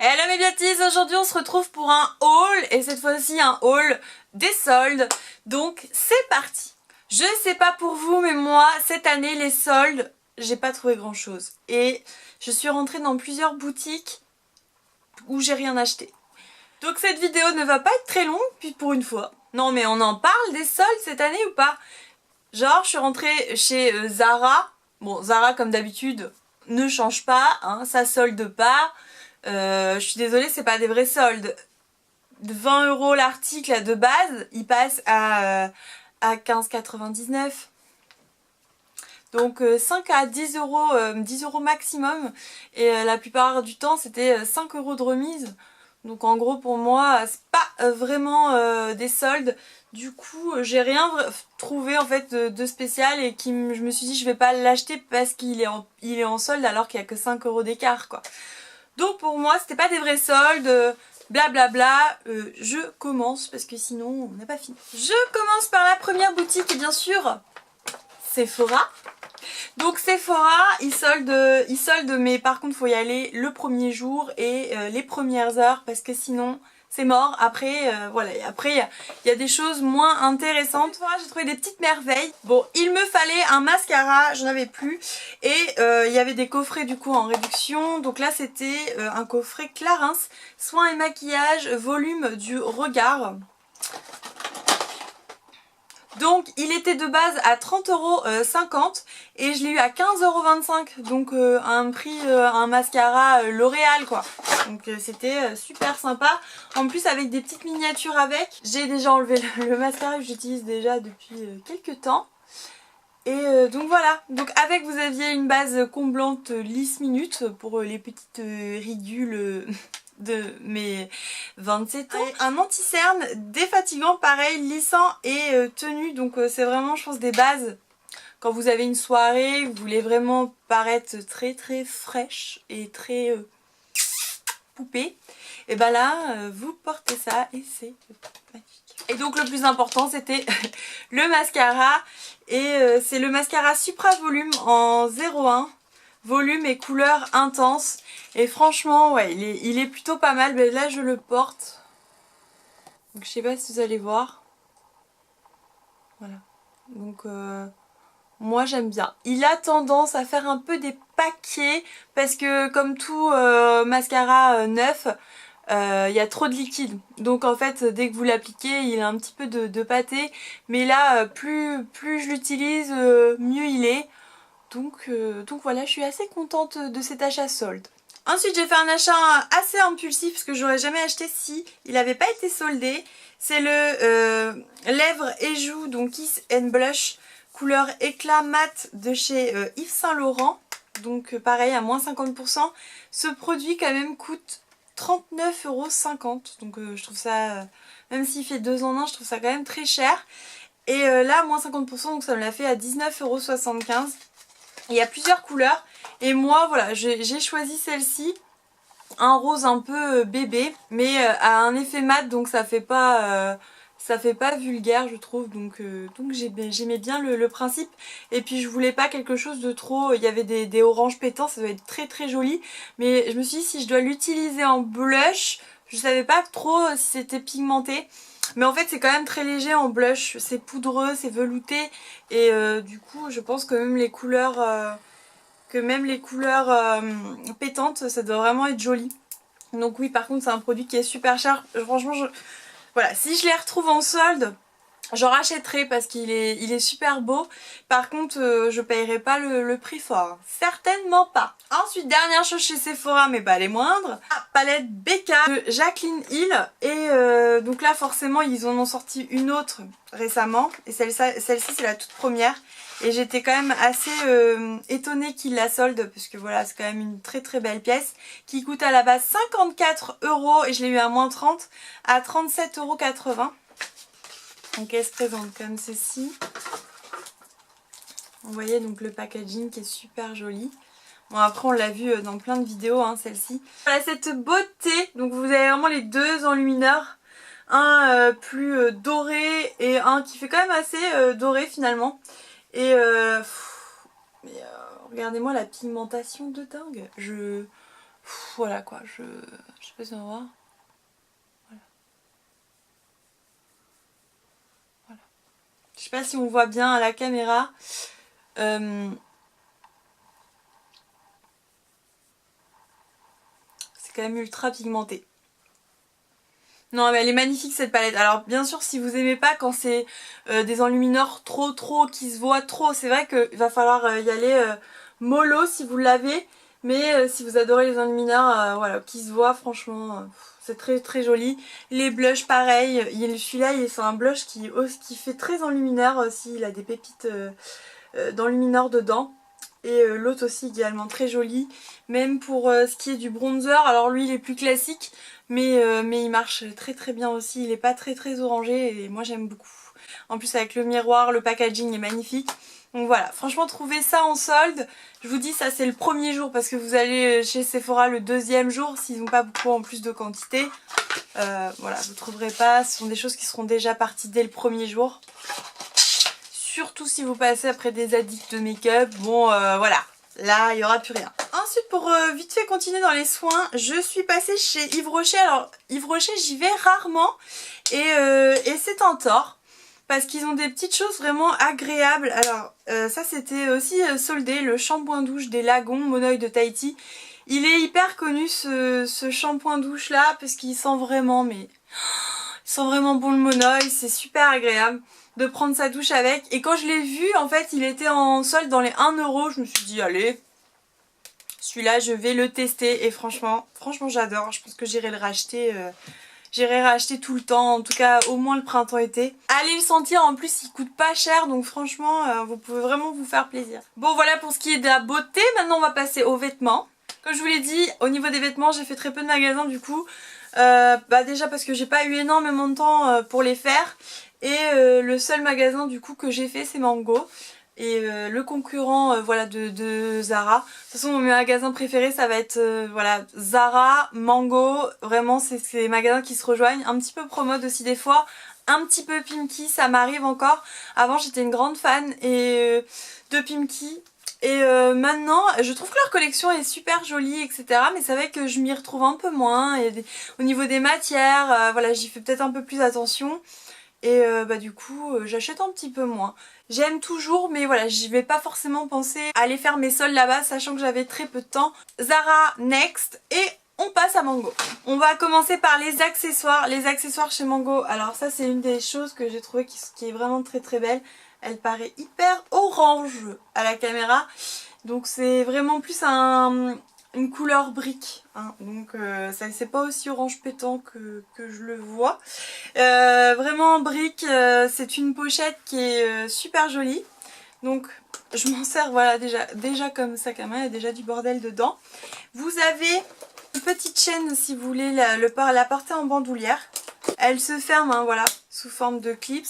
Hello mes beauties, aujourd'hui on se retrouve pour un haul et cette fois-ci un haul des soldes, donc c'est parti. Je sais pas pour vous mais moi cette année les soldes j'ai pas trouvé grand chose et je suis rentrée dans plusieurs boutiques où j'ai rien acheté. Donc cette vidéo ne va pas être très longue puis pour une fois. Non mais on en parle des soldes cette année ou pas? Genre je suis rentrée chez Zara, bon Zara comme d'habitude ne change pas, hein, ça solde pas. Je suis désolée, c'est pas des vrais soldes. De 20 € l'article de base, il passe à 15,99. Donc 5 à 10 €, 10 € maximum. Et la plupart du temps, c'était 5 € de remise. Donc en gros, pour moi, c'est pas vraiment des soldes. Du coup, j'ai rien trouvé en fait de spécial et je me suis dit je vais pas l'acheter parce qu'il est en solde alors qu'il y a que 5 € d'écart quoi. Donc pour moi c'était pas des vrais soldes, blablabla, je commence parce que sinon on n'a pas fini. Je commence par la première boutique et bien sûr Sephora. Donc Sephora, ils soldent mais par contre faut y aller le premier jour et les premières heures parce que sinon c'est mort. Après voilà, et après il y a des choses moins intéressantes. Sephora, j'ai trouvé des petites merveilles. Bon, il me fallait un mascara, j'en avais plus et il y avait des coffrets du coup en réduction. Donc là c'était un coffret Clarins, soins et maquillage, volume du regard. Donc il était de base à 30,50 € et je l'ai eu à 15,25 €, donc un prix, un mascara L'Oréal quoi. Donc c'était super sympa. En plus avec des petites miniatures avec. J'ai déjà enlevé le mascara que j'utilise déjà depuis quelques temps. Et donc voilà, donc avec vous aviez une base comblante lisse minute pour les petites ridules de mes 27 ans. Et un anti-cerne défatigant pareil, lissant et tenu, donc c'est vraiment je pense des bases quand vous avez une soirée, vous voulez vraiment paraître très très fraîche et très poupée. Et bah là vous portez ça et c'est magnifique. Et donc le plus important c'était le mascara et c'est le mascara Supra Volume en 01 volume et couleur intense et franchement ouais il est plutôt pas mal. Mais là je le porte donc je sais pas si vous allez voir, voilà, donc moi j'aime bien. Il a tendance à faire un peu des paquets parce que comme tout mascara neuf, il y a trop de liquide. Donc en fait dès que vous l'appliquez il a un petit peu de pâté. Mais là plus je l'utilise mieux il est. Donc voilà, je suis assez contente de cet achat solde. Ensuite j'ai fait un achat assez impulsif parce que j'aurais jamais acheté si il n'avait pas été soldé. C'est le lèvres et joues, donc Kiss and Blush couleur éclat mat de chez Yves Saint Laurent. Donc pareil à moins 50%. Ce produit quand même coûte 39,50 €. Donc je trouve ça, même s'il fait 2 en 1, je trouve ça quand même très cher. Et là moins 50%, donc ça me l'a fait à 19,75 €. Il y a plusieurs couleurs et moi voilà j'ai choisi celle-ci, un rose un peu bébé mais à un effet mat, donc ça fait pas vulgaire je trouve, donc j'aimais bien le principe. Et puis je voulais pas quelque chose de trop, il y avait des oranges pétants, ça doit être très très joli, mais je me suis dit si je dois l'utiliser en blush, je savais pas trop si c'était pigmenté. Mais en fait c'est quand même très léger en blush, c'est poudreux, c'est velouté et du coup je pense que même les couleurs, pétantes ça doit vraiment être joli. Donc oui par contre c'est un produit qui est super cher, franchement voilà, si je les retrouve en solde j'en rachèterai parce qu'il est super beau. Par contre je payerai pas le prix fort, certainement pas. Ensuite dernière chose chez Sephora mais pas les moindres, la palette BK de Jaclyn Hill. Et donc là forcément ils en ont sorti une autre récemment et celle-ci c'est la toute première. Et j'étais quand même assez étonnée qu'ils la soldent parce que voilà c'est quand même une très très belle pièce qui coûte à la base 54 € et je l'ai eu à moins 30 à 37,80 €. Donc elle se présente comme ceci. Vous voyez donc le packaging qui est super joli. Bon après on l'a vu dans plein de vidéos hein, celle-ci. Voilà cette beauté, donc vous avez vraiment les deux enlumineurs. Un plus doré et un qui fait quand même assez doré finalement. Et regardez-moi la pigmentation de dingue. Voilà quoi, je sais pas si on va voir. Voilà. Voilà. Je sais pas si on voit bien à la caméra. C'est quand même ultra pigmenté. Non mais elle est magnifique cette palette. Alors bien sûr si vous aimez pas quand c'est des enlumineurs trop qui se voient trop, c'est vrai qu'il va falloir y aller mollo si vous l'avez. Mais si vous adorez les enlumineurs voilà, qui se voient franchement c'est très joli. Les blushs pareil, celui-là c'est un blush qui fait très enlumineur aussi, il a des pépites d'enlumineur dedans. Et l'autre aussi également très joli. Même pour ce qui est du bronzer, alors lui il est plus classique mais il marche très bien aussi. Il est pas très orangé et moi j'aime beaucoup. En plus avec le miroir, le packaging est magnifique. Donc voilà, franchement trouver ça en solde, je vous dis ça c'est le premier jour parce que vous allez chez Sephora le deuxième jour s'ils n'ont pas beaucoup en plus de quantité. Voilà, vous trouverez pas, ce sont des choses qui seront déjà parties dès le premier jour. Surtout si vous passez après des addicts de make-up, bon voilà, là il n'y aura plus rien. Ensuite pour vite fait continuer dans les soins, je suis passée chez Yves Rocher. Alors Yves Rocher j'y vais rarement et c'est un tort. Parce qu'ils ont des petites choses vraiment agréables. Alors ça c'était aussi soldé, le shampoing douche des Lagons Monoeil de Tahiti. Il est hyper connu ce shampoing douche là parce qu'il sent vraiment il sent vraiment bon le Monoeil, c'est super agréable de prendre sa douche avec. Et quand je l'ai vu en fait il était en solde dans les 1 €, je me suis dit allez, celui-là je vais le tester et franchement j'adore, je pense que j'irai le racheter. J'irai racheter tout le temps, en tout cas au moins le printemps-été. Allez le sentir, en plus il coûte pas cher donc franchement vous pouvez vraiment vous faire plaisir. Bon voilà pour ce qui est de la beauté, maintenant on va passer aux vêtements. Comme je vous l'ai dit, au niveau des vêtements j'ai fait très peu de magasins du coup. Déjà parce que j'ai pas eu énormément de temps pour les faire. Et le seul magasin du coup que j'ai fait c'est Mango. Et le concurrent voilà, de Zara. De toute façon mon magasin préféré ça va être voilà, Zara, Mango. Vraiment c'est ces magasins qui se rejoignent. Un petit peu Promode aussi des fois. Un petit peu Pimki, ça m'arrive encore. Avant j'étais une grande fan de Pimki. Et maintenant je trouve que leur collection est super jolie etc. Mais c'est vrai que je m'y retrouve un peu moins. Et au niveau des matières, voilà, j'y fais peut-être un peu plus attention. Et du coup j'achète un petit peu moins. J'aime toujours mais voilà, j'y vais pas forcément penser à aller faire mes soldes là-bas sachant que j'avais très peu de temps. Zara next et on passe à Mango. On va commencer par les accessoires. Les accessoires chez Mango, alors ça c'est une des choses que j'ai trouvé qui est vraiment très belle. Elle paraît hyper orange à la caméra. Donc c'est vraiment plus une couleur brique, hein. Donc ça c'est pas aussi orange pétant que je le vois. Vraiment brique, c'est une pochette qui est super jolie. Donc je m'en sers voilà déjà comme sac à main, il y a déjà du bordel dedans. Vous avez une petite chaîne si vous voulez la porter en bandoulière. Elle se ferme hein, voilà, sous forme de clips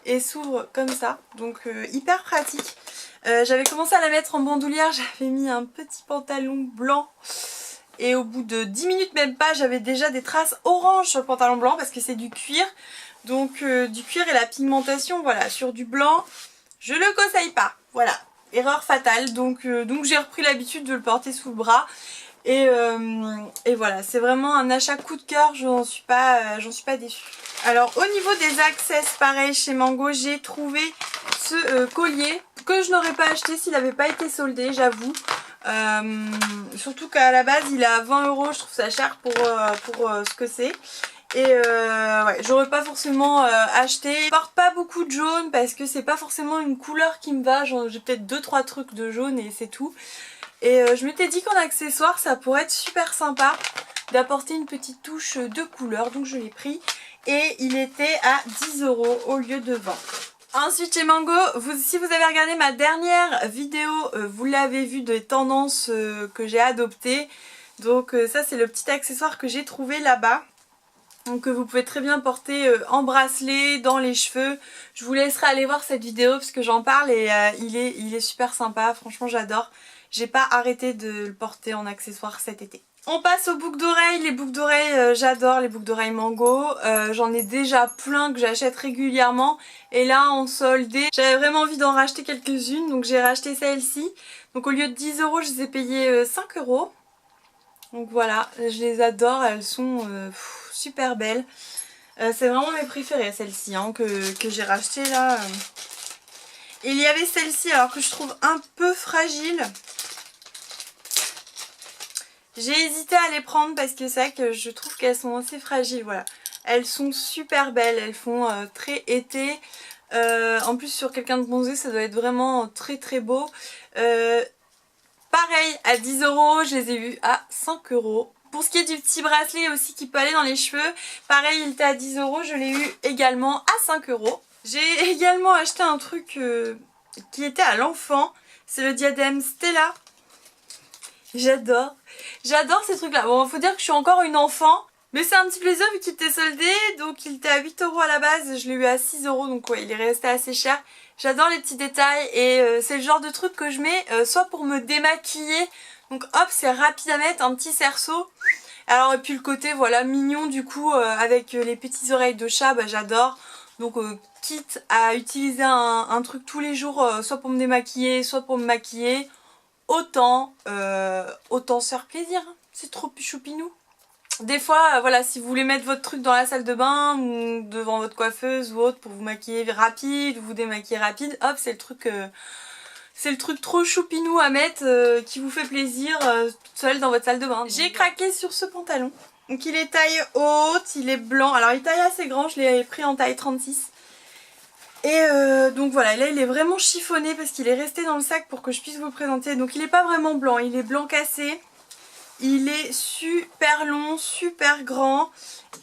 et s'ouvre comme ça, donc hyper pratique. J'avais commencé à la mettre en bandoulière, j'avais mis un petit pantalon blanc et au bout de 10 minutes même pas j'avais déjà des traces orange sur le pantalon blanc parce que c'est du cuir. Donc du cuir et la pigmentation voilà sur du blanc je le conseille pas, voilà, erreur fatale. Donc j'ai repris l'habitude de le porter sous le bras. Et voilà, c'est vraiment un achat coup de cœur, j'en suis pas déçue. Alors au niveau des accessoires, pareil chez Mango, j'ai trouvé ce collier que je n'aurais pas acheté s'il n'avait pas été soldé, j'avoue. Surtout qu'à la base il est à 20 €, je trouve ça cher pour ce que c'est. Et ouais, j'aurais pas forcément acheté. Je porte pas beaucoup de jaune parce que c'est pas forcément une couleur qui me va, j'ai peut-être 2-3 trucs de jaune et c'est tout. Et je m'étais dit qu'en accessoire ça pourrait être super sympa d'apporter une petite touche de couleur, donc je l'ai pris et il était à 10 € au lieu de 20. Ensuite chez Mango, si vous avez regardé ma dernière vidéo, vous l'avez vu des tendances que j'ai adoptées. Donc ça c'est le petit accessoire que j'ai trouvé là-bas. Donc vous pouvez très bien porter en bracelet, dans les cheveux. Je vous laisserai aller voir cette vidéo parce que j'en parle et il est super sympa, franchement j'adore. J'ai pas arrêté de le porter en accessoire cet été. On passe aux boucles d'oreilles. Les boucles d'oreilles, j'adore les boucles d'oreilles Mango. J'en ai déjà plein que j'achète régulièrement. Et là en soldé, j'avais vraiment envie d'en racheter quelques-unes. Donc j'ai racheté celle-ci. Donc au lieu de 10 €, je les ai payées 5 €. Donc voilà, je les adore, elles sont super belles. C'est vraiment mes préférées celles-ci hein, que j'ai rachetées là. Il y avait celle-ci alors que je trouve un peu fragile. J'ai hésité à les prendre parce que c'est vrai que je trouve qu'elles sont assez fragiles, voilà. Elles sont super belles, elles font très été. En plus sur quelqu'un de bronzé ça doit être vraiment très très beau. Pareil à 10 €, je les ai vus à 5 €. Pour ce qui est du petit bracelet aussi qui peut aller dans les cheveux, pareil il était à 10 €, je l'ai eu également à 5 €. J'ai également acheté un truc qui était à l'enfant, c'est le diadème Stella. J'adore ces trucs là. Bon faut dire que je suis encore une enfant, mais c'est un petit plaisir vu qu'il était soldé, donc il était à 8 € à la base, je l'ai eu à 6 €, donc ouais il est resté assez cher. J'adore les petits détails et c'est le genre de truc que je mets soit pour me démaquiller, donc hop c'est rapide à mettre, un petit cerceau. Alors et puis le côté voilà mignon du coup avec les petites oreilles de chat, bah, j'adore. Donc quitte à utiliser un truc tous les jours, soit pour me démaquiller, soit pour me maquiller, autant se faire plaisir, hein. C'est trop choupinou. Des fois, voilà, si vous voulez mettre votre truc dans la salle de bain ou devant votre coiffeuse ou autre pour vous maquiller rapide ou vous démaquiller rapide, hop, c'est le truc trop choupinou à mettre qui vous fait plaisir toute seule dans votre salle de bain. J'ai craqué sur ce pantalon. Donc il est taille haute, il est blanc. Alors il est taille assez grand, je l'ai pris en taille 36. Et donc voilà, là il est vraiment chiffonné parce qu'il est resté dans le sac pour que je puisse vous le présenter. Donc il est pas vraiment blanc, il est blanc cassé. Il est super long, super grand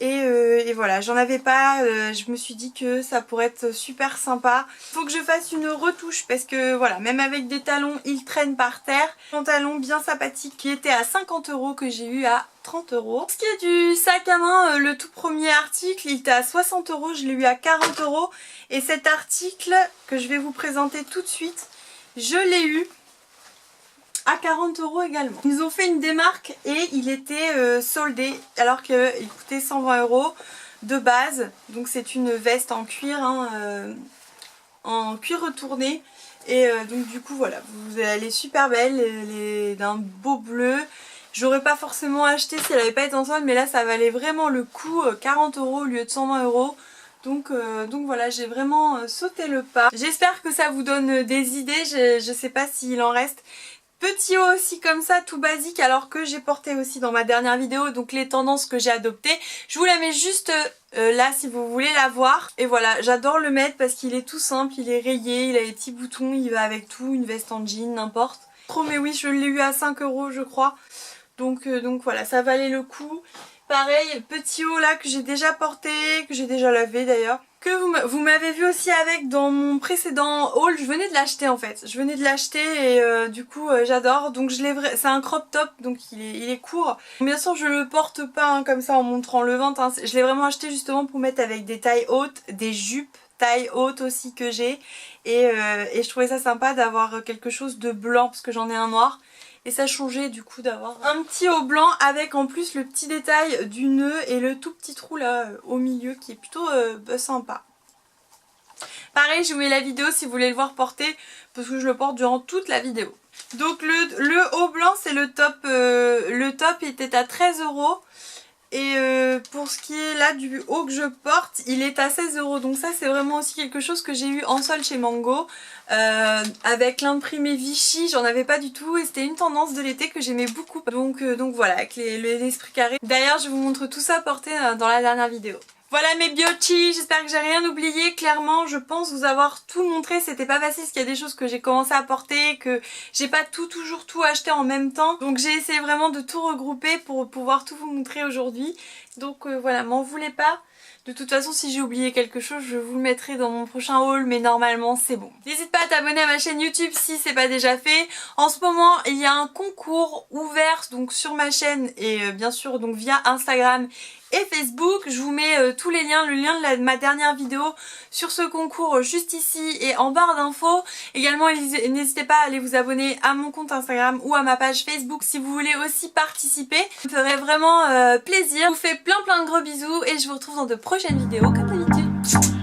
et voilà, j'en avais pas, je me suis dit que ça pourrait être super sympa. Faut que je fasse une retouche parce que voilà, même avec des talons, il traîne par terre. Pantalon bien sympathique qui était à 50 € que j'ai eu à 30 €. Pour ce qui est du sac à main, le tout premier article, il était à 60 €, je l'ai eu à 40 €. Et cet article que je vais vous présenter tout de suite, je l'ai eu à 40 € également. Ils ont fait une démarque et il était soldé alors qu'il coûtait 120 € de base. Donc c'est une veste en cuir, hein, en cuir retourné. Et donc du coup voilà, elle est super belle, elle est d'un beau bleu. J'aurais pas forcément acheté si elle avait pas été en solde, mais là ça valait vraiment le coup, 40 € au lieu de 120 €. Donc voilà, j'ai vraiment sauté le pas. J'espère que ça vous donne des idées, je sais pas s'il en reste. Petit haut aussi comme ça, tout basique, alors que j'ai porté aussi dans ma dernière vidéo, donc les tendances que j'ai adoptées. Je vous la mets juste là si vous voulez la voir. Et voilà, j'adore le mettre parce qu'il est tout simple, il est rayé, il a les petits boutons, il va avec tout, une veste en jean, n'importe. Trop mais oui, je l'ai eu à 5 € je crois. Donc voilà, ça valait le coup. Pareil, petit haut là que j'ai déjà porté, que j'ai déjà lavé d'ailleurs. Que vous m'avez vu aussi avec dans mon précédent haul, je venais de l'acheter en fait. Je venais de l'acheter et du coup j'adore. Donc c'est un crop top, donc il est court. Bien sûr je le porte pas hein, comme ça en montrant le ventre. Hein. Je l'ai vraiment acheté justement pour mettre avec des tailles hautes, des jupes taille haute aussi que j'ai. Et je trouvais ça sympa d'avoir quelque chose de blanc parce que j'en ai un noir. Et ça changeait du coup d'avoir un petit haut blanc avec en plus le petit détail du nœud et le tout petit trou là au milieu qui est plutôt sympa. Pareil, je vous mets la vidéo si vous voulez le voir porter parce que je le porte durant toute la vidéo. Donc le haut blanc c'est le top. Le top était à 13 €. Et pour ce qui est là du haut que je porte, il est à 16 €. Donc ça c'est vraiment aussi quelque chose que j'ai eu en solde chez Mango. Avec l'imprimé Vichy, j'en avais pas du tout et c'était une tendance de l'été que j'aimais beaucoup. Donc voilà, avec les esprits carrés. D'ailleurs je vous montre tout ça porté dans la dernière vidéo. Voilà mes biochis, j'espère que j'ai rien oublié. Clairement je pense vous avoir tout montré, c'était pas facile parce qu'il y a des choses que j'ai commencé à porter, que j'ai pas toujours tout acheté en même temps. Donc j'ai essayé vraiment de tout regrouper pour pouvoir tout vous montrer aujourd'hui. Donc voilà, m'en voulez pas. De toute façon si j'ai oublié quelque chose je vous le mettrai dans mon prochain haul mais normalement c'est bon. N'hésite pas à t'abonner à ma chaîne YouTube si c'est pas déjà fait. En ce moment il y a un concours ouvert donc sur ma chaîne et bien sûr donc via Instagram et Facebook. Je vous mets tous les liens, le lien de ma dernière vidéo sur ce concours juste ici et en barre d'infos. Également n'hésitez pas à aller vous abonner à mon compte Instagram ou à ma page Facebook si vous voulez aussi participer. Ça me ferait vraiment plaisir. Je vous fais plein de gros bisous et je vous retrouve dans de prochaines vidéos comme d'habitude.